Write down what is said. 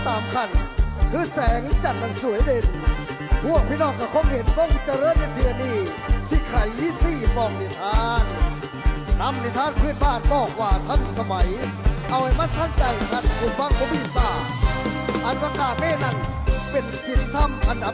ตามขันคือแสงจันทร์มันสวยเด่นพวกพี่น้องก็คงเห็นบ้องเจริญในเทือนี้สิไข่สี่ฟองนิทานนำนิทานพื้นบ้านบอกว่าทันสมัยเอาไว้มันทันใจกันคุณฟังผู้พิสาอันประกาศเม่นั้นเป็นสิทธิธรรมอันดับ